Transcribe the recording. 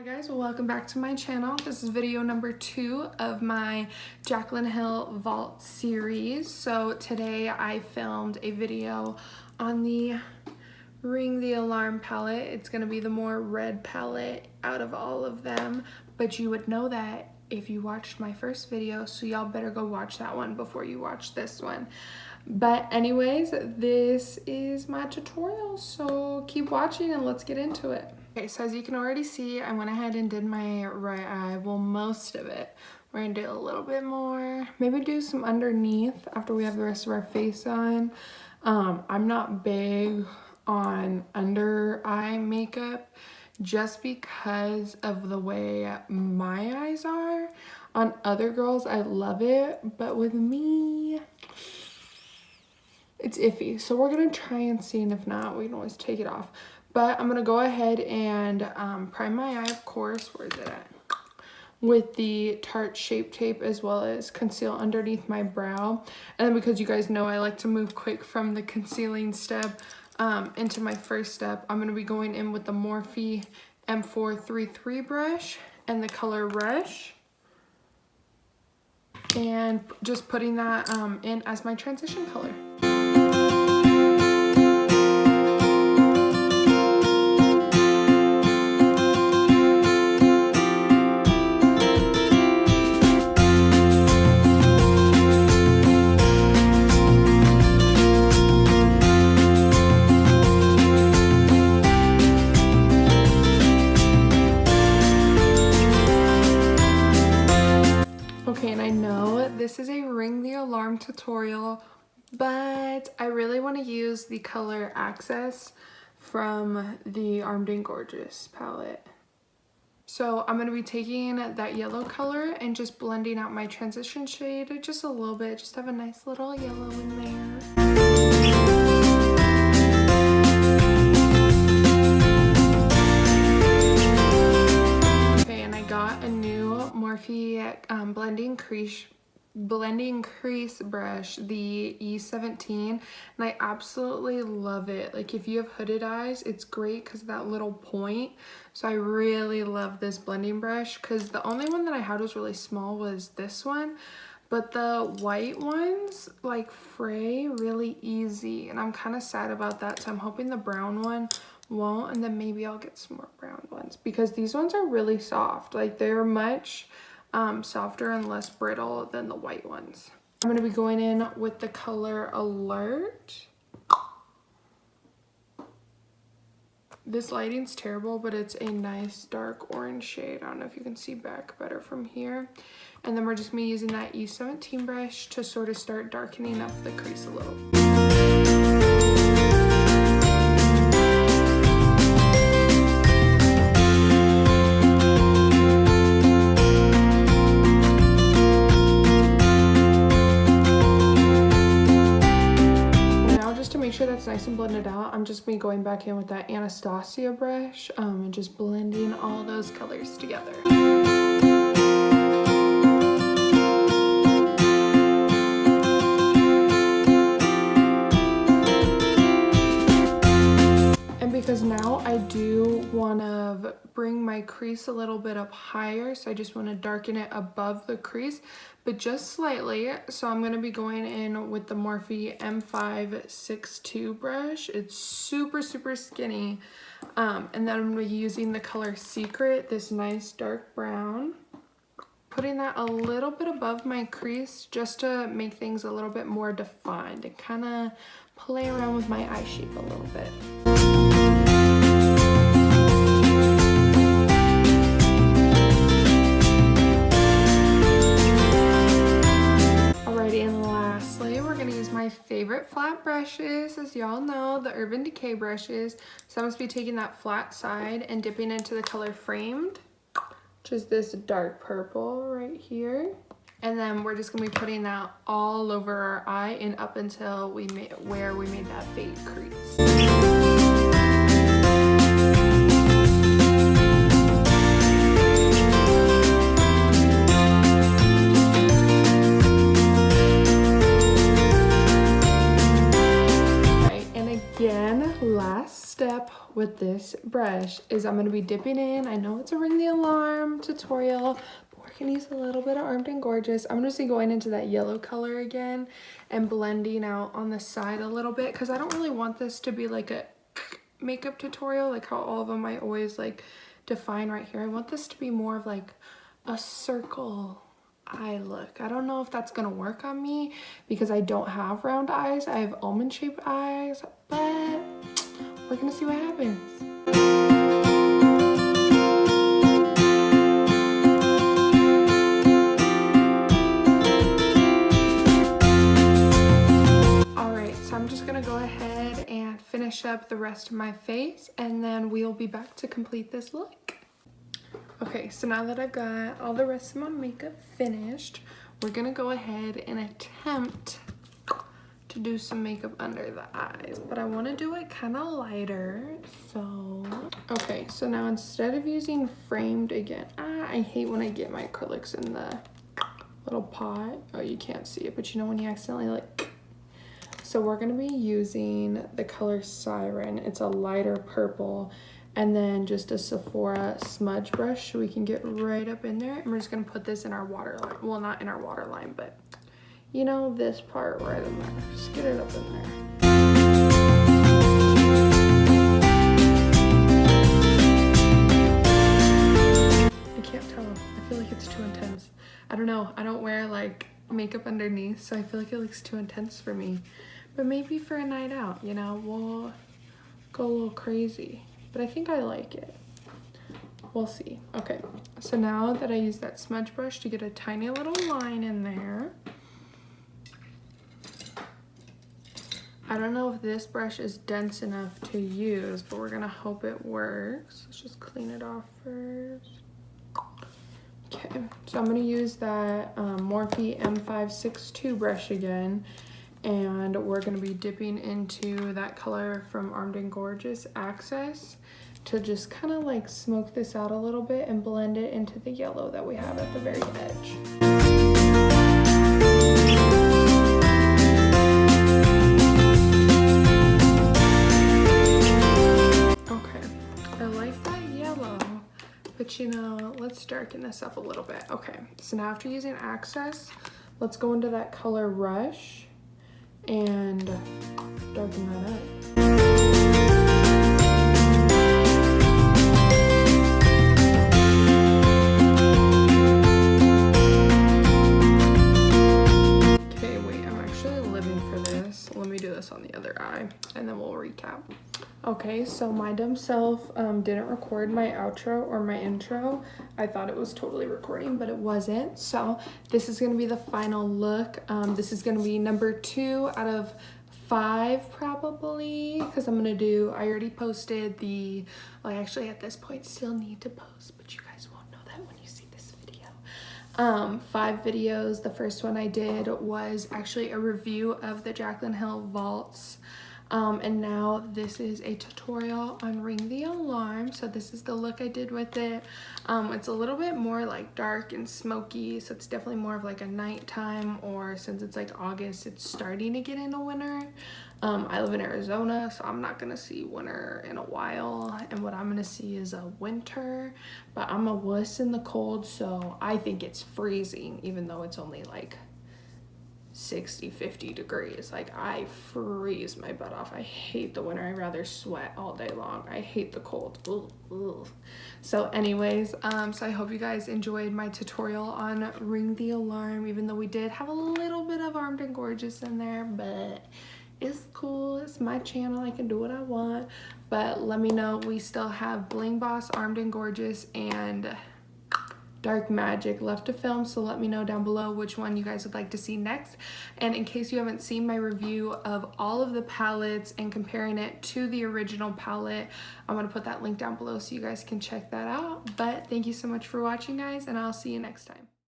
Hi guys, welcome back to my channel. This is video number 2 of my Jaclyn Hill Vault series. So today I filmed a video on the Ring the Alarm palette. It's going to be the more red palette out of all of them, but you would know that if you watched my first video, so y'all better go watch that one before you watch this one. But anyways, this is my tutorial, so keep watching and let's get into it. Okay, so as you can already see, I went ahead and did my right eye, well, most of it. We're gonna do a little bit more, maybe do some underneath after we have the rest of our face on. I'm not big on under eye makeup just because of the way my eyes are. On other girls, I love it, but with me, it's iffy. So we're gonna try and see, and if not, we can always take it off. But I'm gonna go ahead and prime my eye, of course. Where is it at? With the Tarte Shape Tape, as well as conceal underneath my brow. And then because you guys know I like to move quick from the concealing step into my first step, I'm gonna be going in with the Morphe M433 brush and the color Rush. And just putting that in as my transition color. Okay, and I know this is a Ring the Alarm tutorial, but I really want to use the color Access from the Armed and Gorgeous palette. So I'm going to be taking that yellow color and just blending out my transition shade just a little bit, just have a nice little yellow in there. Morphe blending crease brush, the E17, and I absolutely love it. Like, if you have hooded eyes, it's great because of that little point. So I really love this blending brush, because the only one that I had was really small was this one, but the white ones like fray really easy, and I'm kind of sad about that. So I'm hoping the brown one won't, and then maybe I'll get some more brown ones, because these ones are really soft. Like, they're much softer and less brittle than the white ones. I'm going to be going in with the color Alert. This lighting's terrible, but it's a nice dark orange shade. I don't know if you can see back better from here. And then we're just going to be using that E17 brush to sort of start darkening up the crease a little. That's nice and blended out. I'm just going back in with that Anastasia brush and just blending all those colors together. And because now I do want to bring my crease a little bit up higher, so I just want to darken it above the crease, but just slightly. So I'm going to be going in with the Morphe M562 brush. It's super skinny, and then I'm going to be using the color Secret, this nice dark brown, putting that a little bit above my crease just to make things a little bit more defined and kind of play around with my eye shape a little bit. And lastly, we're going to use my favorite flat brushes, as y'all know, the Urban Decay brushes. So I'm going to be taking that flat side and dipping into the color Framed, which is this dark purple right here. And then we're just going to be putting that all over our eye and up until where we made that fade crease. Last step with this brush is I'm going to be dipping in. I know it's a ring the alarm tutorial, but we're going to use a little bit of Armed and Gorgeous. I'm just going into that yellow color again and blending out on the side a little bit, because I don't really want this to be like a makeup tutorial, like how all of them I always like define right here. I want this to be more of like a circle eye look. I don't know if that's gonna work on me because I don't have round eyes. I have almond shaped eyes, but we're gonna see what happens. All right, so I'm just gonna go ahead and finish up the rest of my face, and then we'll be back to complete this look. Okay, so now that I've got all the rest of my makeup finished, we're gonna go ahead and attempt to do some makeup under the eyes, but I wanna do it kind of lighter, so. Okay, so now instead of using framed again, I hate when I get my acrylics in the little pot. Oh, you can't see it, but you know when you accidentally like. So we're gonna be using the color Siren. It's a lighter purple. And then just a Sephora smudge brush so we can get right up in there. And we're just gonna put this in our waterline. Well, not in our waterline, but you know, this part right in there. Just get it up in there. I can't tell. I feel like it's too intense. I don't know. I don't wear like makeup underneath, so I feel like it looks too intense for me. But maybe for a night out, you know, we'll go a little crazy. But I think I like it. We'll see. Okay, so now that I use that smudge brush to get a tiny little line in there, I don't know if this brush is dense enough to use, but we're gonna hope it works. Let's just clean it off first. Okay, so I'm gonna use that Morphe M562 brush again, and we're gonna be dipping into that color from Armed and Gorgeous, Access, to just kind of like smoke this out a little bit and blend it into the yellow that we have at the very edge. Okay, I like that yellow, but you know, let's darken this up a little bit. Okay, so now after using Access, let's go into that color Rush and darken that up. Okay, wait, I'm actually living for this. Let me do this on the other eye and then we'll recap. Okay, so my dumb self didn't record my outro or my intro. I thought it was totally recording, but it wasn't. So this is gonna be the final look. This is gonna be number 2 out of 5 probably, because I'm gonna do, I already posted the, well, I actually at this point still need to post, but you guys won't know that when you see this video. 5 videos. The first one I did was actually a review of the Jaclyn Hill Vaults. And now this is a tutorial on Ring the Alarm. So this is the look I did with it. It's a little bit more like dark and smoky, so it's definitely more of like a nighttime, or since it's like August, it's starting to get into winter. I live in Arizona, so I'm not gonna see winter in a while, and what I'm gonna see is a winter, but I'm a wuss in the cold, so I think it's freezing, even though it's only like 60-50 degrees. Like, I freeze my butt off. I hate the winter. I'd rather sweat all day long. I hate the cold. Ugh, ugh. So anyways, so I hope you guys enjoyed my tutorial on Ring the Alarm, even though we did have a little bit of Armed and Gorgeous in there, but it's cool. It's my channel. I can do what I want. But let me know. We still have Bling Boss, Armed and Gorgeous, and Dark Magic left to film, so let me know down below which one you guys would like to see next. And in case you haven't seen my review of all of the palettes and comparing it to the original palette, I'm going to put that link down below so you guys can check that out. But thank you so much for watching, guys, and I'll see you next time.